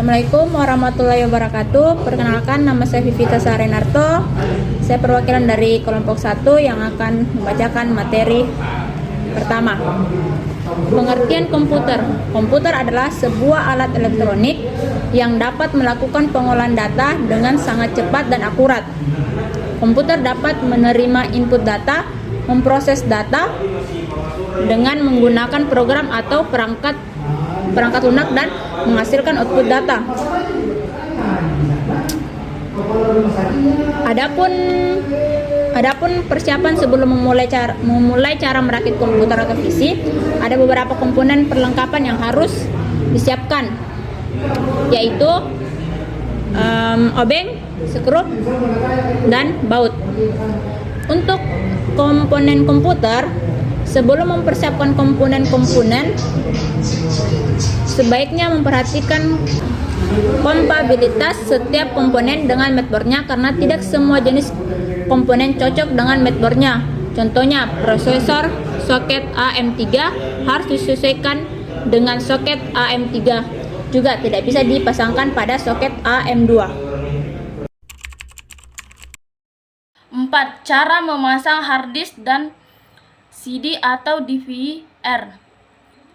Assalamualaikum warahmatullahi wabarakatuh. Perkenalkan, nama saya Vivita Sarenarto. Saya perwakilan dari kelompok 1 yang akan membacakan materi pertama. Pengertian komputer. Komputer adalah sebuah alat elektronik yang dapat melakukan pengolahan data dengan sangat cepat dan akurat. Komputer dapat menerima input data, memproses data dengan menggunakan program atau perangkat lunak dan menghasilkan output data. Adapun persiapan sebelum memulai cara merakit komputer atau PC, ada beberapa komponen perlengkapan yang harus disiapkan, yaitu obeng, skrup, dan baut. Untuk komponen komputer, sebelum mempersiapkan komponen-komponen, sebaiknya memperhatikan kompatibilitas setiap komponen dengan motherboardnya, karena tidak semua jenis komponen cocok dengan motherboardnya. Contohnya, prosesor soket AM3 harus disesuaikan dengan soket AM3, juga tidak bisa dipasangkan pada soket AM2. 4. Cara memasang harddisk dan CD atau DVR.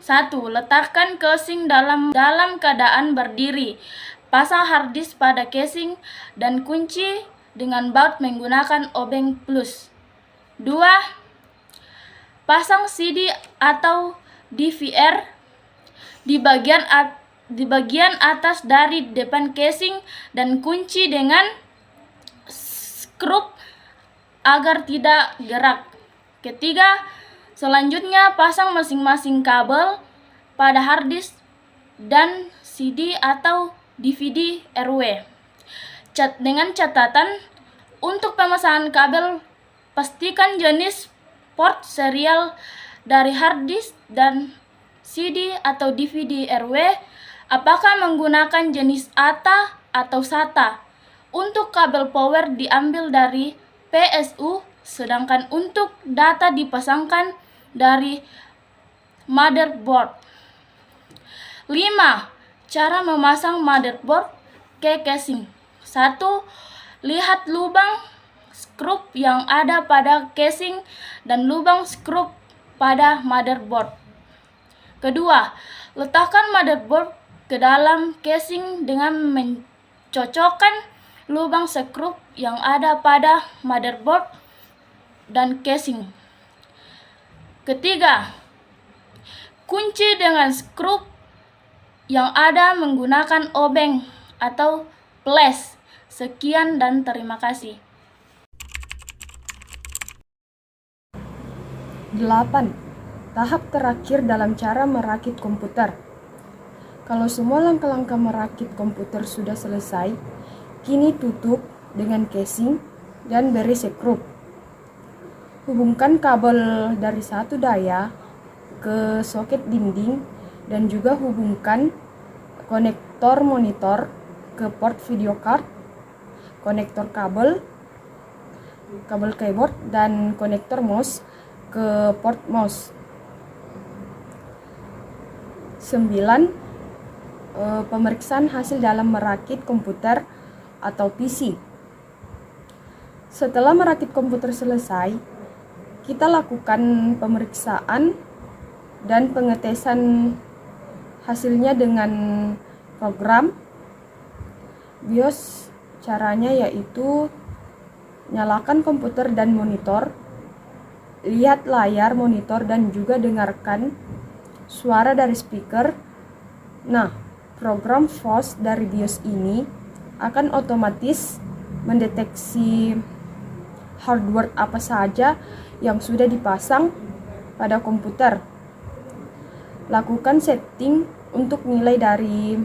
1. Letakkan casing dalam keadaan berdiri. Pasang harddisk pada casing dan kunci dengan baut menggunakan obeng plus. 2. Pasang CD atau DVR di bagian atas dari depan casing dan kunci dengan skrup agar tidak gerak. Ketiga, selanjutnya pasang masing-masing kabel pada harddisk dan CD atau DVD RW. Dengan catatan, untuk pemasangan kabel, pastikan jenis port serial dari harddisk dan CD atau DVD RW, apakah menggunakan jenis ATA atau SATA. Untuk kabel power diambil dari PSU, sedangkan untuk data dipasangkan dari motherboard. 5. Cara memasang motherboard ke casing. 1. Lihat lubang skrup yang ada pada casing dan lubang skrup pada motherboard. Kedua, letakkan motherboard ke dalam casing dengan mencocokkan lubang skrup yang ada pada motherboard dan casing. Ketiga, kunci dengan skrup yang ada menggunakan obeng atau flash. Sekian dan terima kasih. 8. Tahap terakhir dalam cara merakit komputer. Kalau semua langkah-langkah merakit komputer sudah selesai, kini tutup dengan casing dan beri skrup. Hubungkan kabel dari satu daya ke soket dinding dan juga hubungkan konektor monitor ke port video card, konektor kabel keyboard, dan konektor mouse ke port mouse. 9. Pemeriksaan hasil dalam merakit komputer atau PC. Setelah merakit komputer selesai, kita lakukan pemeriksaan dan pengetesan hasilnya dengan program BIOS. Caranya yaitu nyalakan komputer dan monitor, lihat layar monitor dan juga dengarkan suara dari speaker. Nah, program FOS dari BIOS ini akan otomatis mendeteksi hardware apa saja yang sudah dipasang pada komputer. Lakukan setting untuk nilai dari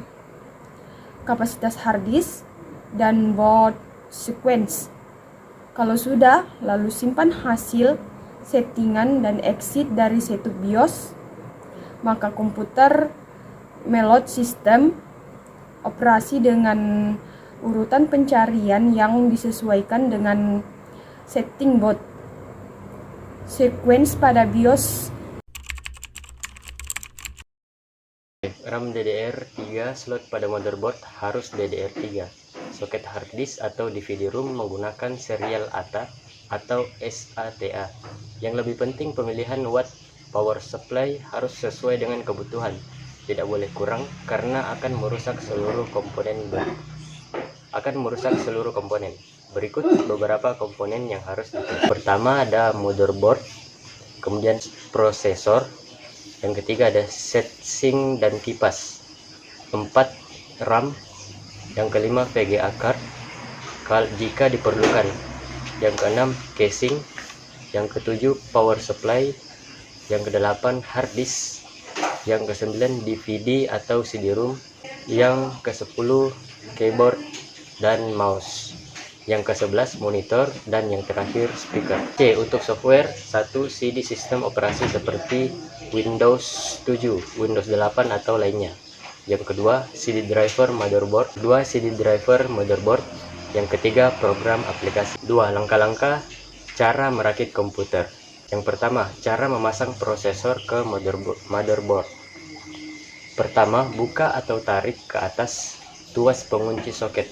kapasitas harddisk dan baud sequence. Kalau sudah, lalu simpan hasil settingan dan exit dari setup BIOS, maka komputer meload sistem operasi dengan urutan pencarian yang disesuaikan dengan setting baud sequence pada BIOS. RAM DDR3 slot pada motherboard harus DDR3. Soket hard disk atau DVD room menggunakan serial ATA atau SATA. Yang lebih penting, pemilihan watt power supply harus sesuai dengan kebutuhan. Tidak boleh kurang karena akan merusak seluruh komponen. Berikut beberapa komponen yang harus dipilih. Pertama ada motherboard, kemudian prosesor, yang ketiga ada heatsink dan kipas, 4 RAM, yang kelima VGA card jika diperlukan, yang keenam casing, yang ketujuh power supply, yang kedelapan hard disk, yang kesembilan DVD atau CD-ROM, yang ke-10 keyboard dan mouse, yang ke-11 monitor, dan yang terakhir speaker. C. Untuk software, 1 CD sistem operasi seperti Windows 7, Windows 8 atau lainnya. Yang kedua, CD driver motherboard, 2 CD driver motherboard. Yang ketiga, program aplikasi. 2. Langkah-langkah cara merakit komputer. Yang pertama, cara memasang prosesor ke motherboard. Pertama, buka atau tarik ke atas tuas pengunci soket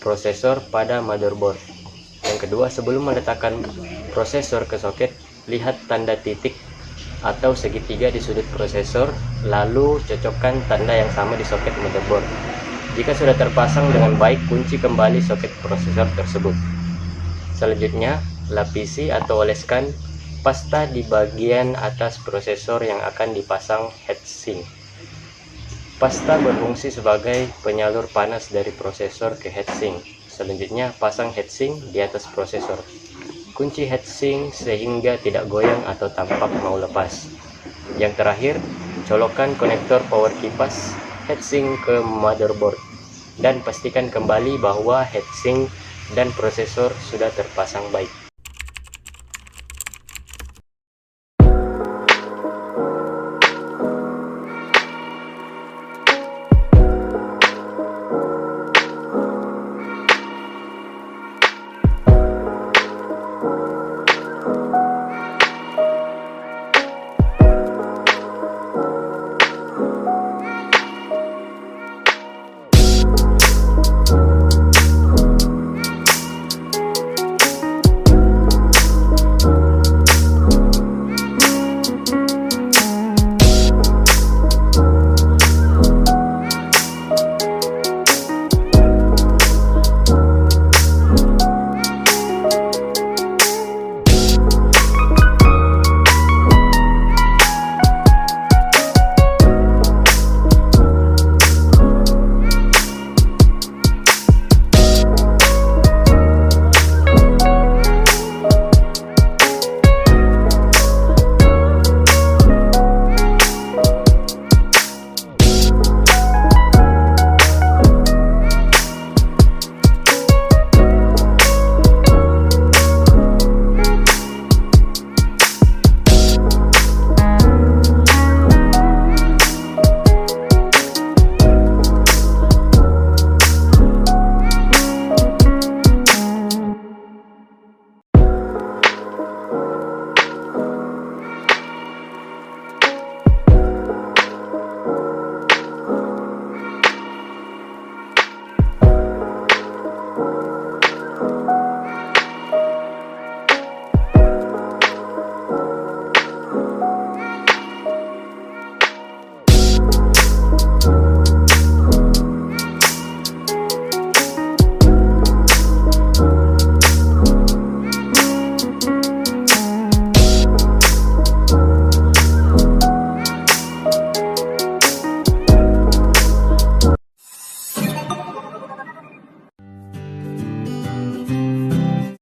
prosesor pada motherboard. Yang kedua, sebelum meletakkan prosesor ke soket, lihat tanda titik atau segitiga di sudut prosesor, lalu cocokkan tanda yang sama di soket motherboard. Jika sudah terpasang dengan baik, kunci kembali soket prosesor tersebut. Selanjutnya, lapisi atau oleskan pasta di bagian atas prosesor yang akan dipasang heatsink. Pasta berfungsi sebagai penyalur panas dari prosesor ke heatsink. Selanjutnya, pasang heatsink di atas prosesor. Kunci heatsink sehingga tidak goyang atau tampak mau lepas. Yang terakhir, colokkan konektor power kipas heatsink ke motherboard dan pastikan kembali bahwa heatsink dan prosesor sudah terpasang baik.